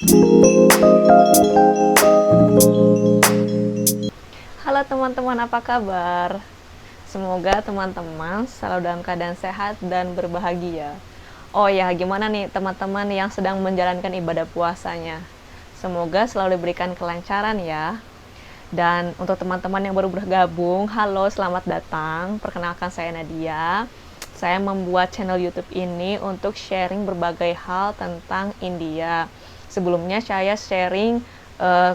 Halo teman-teman, apa kabar? Semoga teman-teman selalu dalam keadaan sehat dan berbahagia. Oh ya, gimana nih teman-teman yang sedang menjalankan ibadah puasanya? Semoga selalu diberikan kelancaran ya. Dan untuk teman-teman yang baru bergabung, halo, selamat datang. Perkenalkan, saya Nadia. Saya membuat channel YouTube ini untuk sharing berbagai hal tentang India. Sebelumnya saya sharing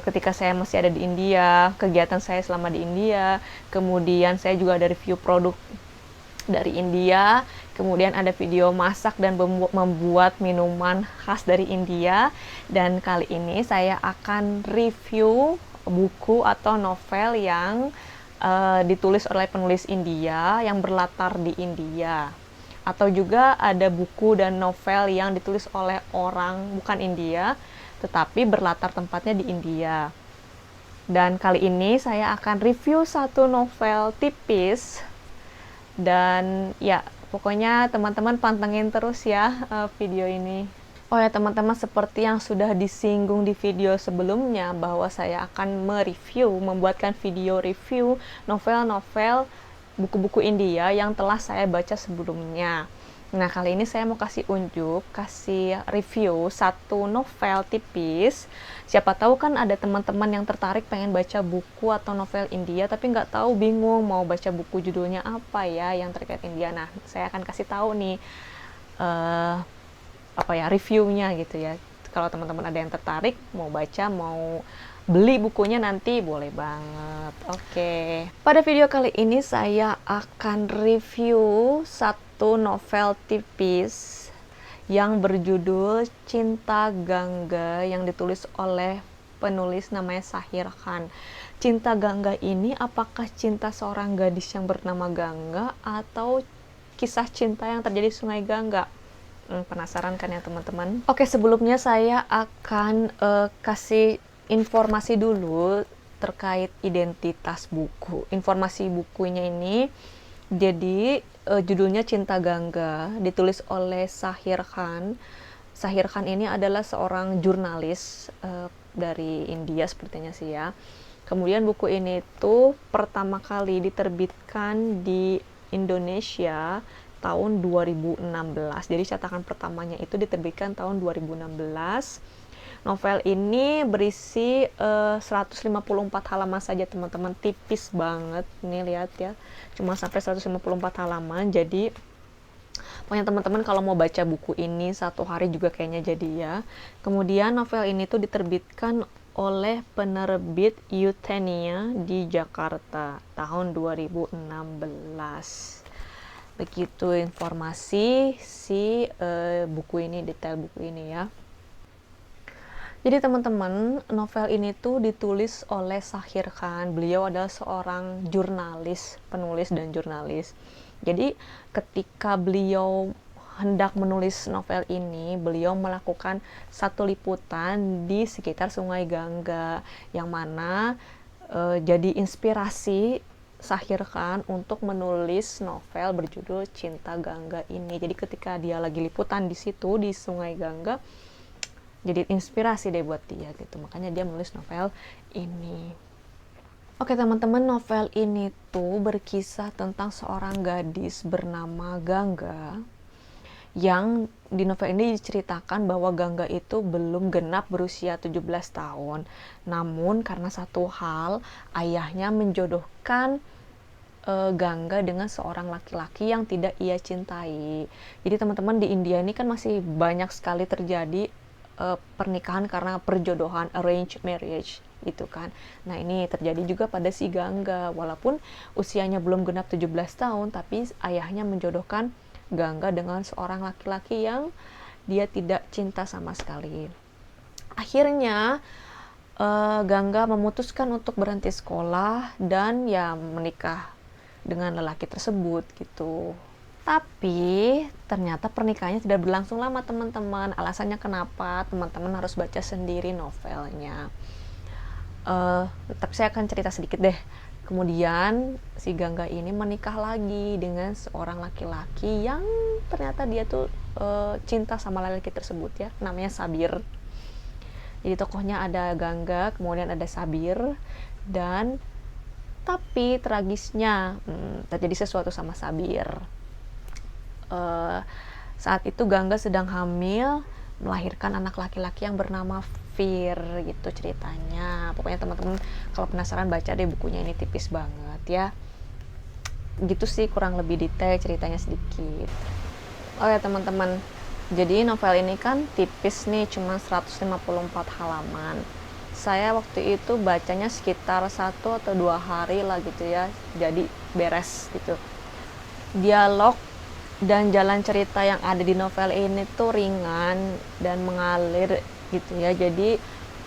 ketika saya masih ada di India, kegiatan saya selama di India, kemudian saya juga ada review produk dari India, kemudian ada video masak dan membuat minuman khas dari India, dan kali ini saya akan review buku atau novel yang ditulis oleh penulis India yang berlatar di India, atau juga ada buku dan novel yang ditulis oleh orang bukan India tetapi berlatar tempatnya di India. Dan kali ini saya akan review satu novel tipis, dan ya pokoknya teman-teman pantengin terus ya video ini. Oh ya teman-teman, seperti yang sudah disinggung di video sebelumnya bahwa saya akan membuatkan video review novel-novel buku-buku India yang telah saya baca sebelumnya. Nah, kali ini saya mau kasih review satu novel tipis. Siapa tahu kan ada teman-teman yang tertarik pengen baca buku atau novel India tapi nggak tahu, bingung mau baca buku judulnya apa ya yang terkait India. Nah, saya akan kasih tahu nih reviewnya gitu ya. Kalau teman-teman ada yang tertarik mau baca, mau beli bukunya nanti boleh banget. Oke. Pada video kali ini saya akan review satu novel tipis yang berjudul Cinta Gangga yang ditulis oleh penulis namanya Shahir Khan. Cinta Gangga ini apakah cinta seorang gadis yang bernama Gangga atau kisah cinta yang terjadi di Sungai Gangga? Penasaran kan ya teman-teman? Oke, sebelumnya saya akan kasih informasi dulu terkait identitas buku. Informasi bukunya ini, jadi judulnya Cinta Gangga, ditulis oleh Shahir Khan. Shahir Khan ini adalah seorang jurnalis dari India sepertinya sih ya. Kemudian buku ini tuh pertama kali diterbitkan di Indonesia tahun 2016. Jadi cetakan pertamanya itu diterbitkan tahun 2016. Novel ini berisi 154 halaman saja teman-teman, tipis banget. Nih lihat ya, cuma sampai 154 halaman. Jadi pokoknya teman-teman kalau mau baca buku ini satu hari juga kayaknya jadi ya. Kemudian novel ini tuh diterbitkan oleh penerbit Eutenia di Jakarta tahun 2016. Begitu informasi si buku ini, detail buku ini ya. Jadi teman-teman, novel ini tuh ditulis oleh Shahir Khan. Beliau adalah seorang jurnalis, penulis dan jurnalis. Jadi ketika beliau hendak menulis novel ini, beliau melakukan satu liputan di sekitar Sungai Gangga, yang mana jadi inspirasi Shahir Khan untuk menulis novel berjudul Cinta Gangga ini. Jadi ketika dia lagi liputan di situ di Sungai Gangga, jadi inspirasi deh buat dia gitu, makanya dia menulis novel ini. Oke teman-teman, novel ini tuh berkisah tentang seorang gadis bernama Gangga, yang di novel ini diceritakan bahwa Gangga itu belum genap berusia 17 tahun. Namun karena satu hal, ayahnya menjodohkan Gangga dengan seorang laki-laki yang tidak ia cintai. Jadi teman-teman, di India ini kan masih banyak sekali terjadi pernikahan karena perjodohan, arranged marriage gitu kan. Nah, ini terjadi juga pada si Gangga. Walaupun usianya belum genap 17 tahun, tapi ayahnya menjodohkan Gangga dengan seorang laki-laki yang dia tidak cinta sama sekali. Akhirnya Gangga memutuskan untuk berhenti sekolah dan ya menikah dengan lelaki tersebut gitu. Tapi ternyata pernikahannya tidak berlangsung lama teman-teman. Alasannya kenapa? Teman-teman harus baca sendiri novelnya. Tapi saya akan cerita sedikit deh. Kemudian si Gangga ini menikah lagi dengan seorang laki-laki yang ternyata dia tuh cinta sama laki-laki tersebut ya, namanya Sabir. Jadi tokohnya ada Gangga, kemudian ada Sabir, dan tapi tragisnya terjadi sesuatu sama Sabir. Saat itu Gangga sedang hamil, melahirkan anak laki-laki yang bernama Fir, gitu ceritanya. Pokoknya teman-teman kalau penasaran baca deh bukunya, ini tipis banget ya. Gitu sih kurang lebih detail ceritanya sedikit. Oh ya teman-teman, jadi novel ini kan tipis nih, cuma 154 halaman. Saya waktu itu bacanya sekitar 1 atau 2 hari lah gitu ya, jadi beres gitu. Dialog dan jalan cerita yang ada di novel ini tuh ringan dan mengalir gitu ya. Jadi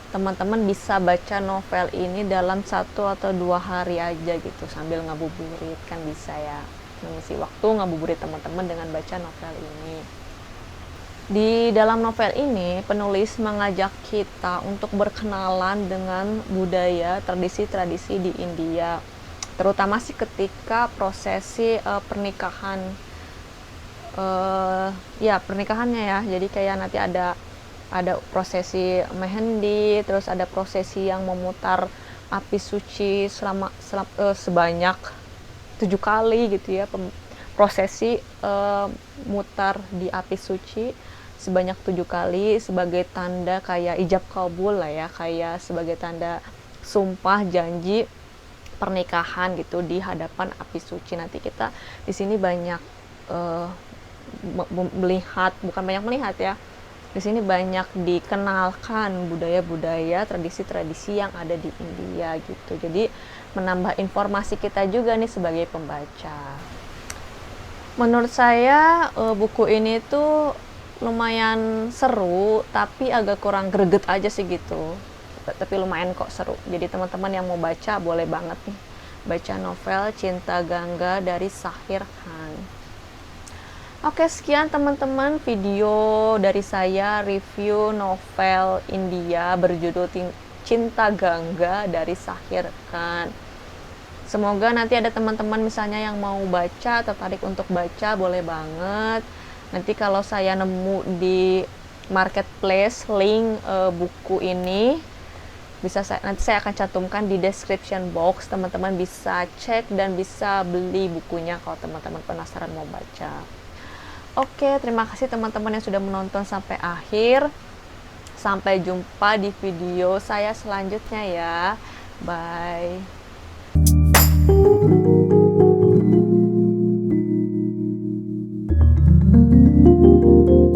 teman-teman bisa baca novel ini dalam 1 atau 2 hari aja gitu, sambil ngabuburit kan bisa ya, mengisi waktu ngabuburit teman-teman dengan baca novel ini. Di dalam novel ini penulis mengajak kita untuk berkenalan dengan budaya tradisi-tradisi di India, terutama sih ketika prosesi pernikahan, ya pernikahannya ya. Jadi kayak nanti ada prosesi mehendi, terus ada prosesi yang memutar api suci sebanyak 7 kali gitu ya. Prosesi mutar di api suci sebanyak 7 kali sebagai tanda kayak ijab kabul lah ya, kayak sebagai tanda sumpah janji pernikahan gitu di hadapan api suci. Nanti kita di sini banyak melihat, bukan banyak melihat ya, di sini banyak dikenalkan budaya-budaya, tradisi-tradisi yang ada di India gitu. Jadi menambah informasi kita juga nih sebagai pembaca. Menurut saya buku ini tuh lumayan seru, tapi agak kurang greget aja sih gitu. Tapi lumayan kok seru. Jadi teman-teman yang mau baca boleh banget nih baca novel Cinta Gangga dari Zahir Khan. Oke, sekian teman-teman video dari saya review novel India berjudul Cinta Gangga dari Zahir Khan. Semoga nanti ada teman-teman misalnya yang mau baca, tertarik untuk baca, boleh banget. Nanti kalau saya nemu di marketplace link buku ini, nanti saya akan cantumkan di description box. Teman-teman bisa cek dan bisa beli bukunya kalau teman-teman penasaran mau baca. Oke, terima kasih teman-teman yang sudah menonton sampai akhir. Sampai jumpa di video saya selanjutnya ya. Bye.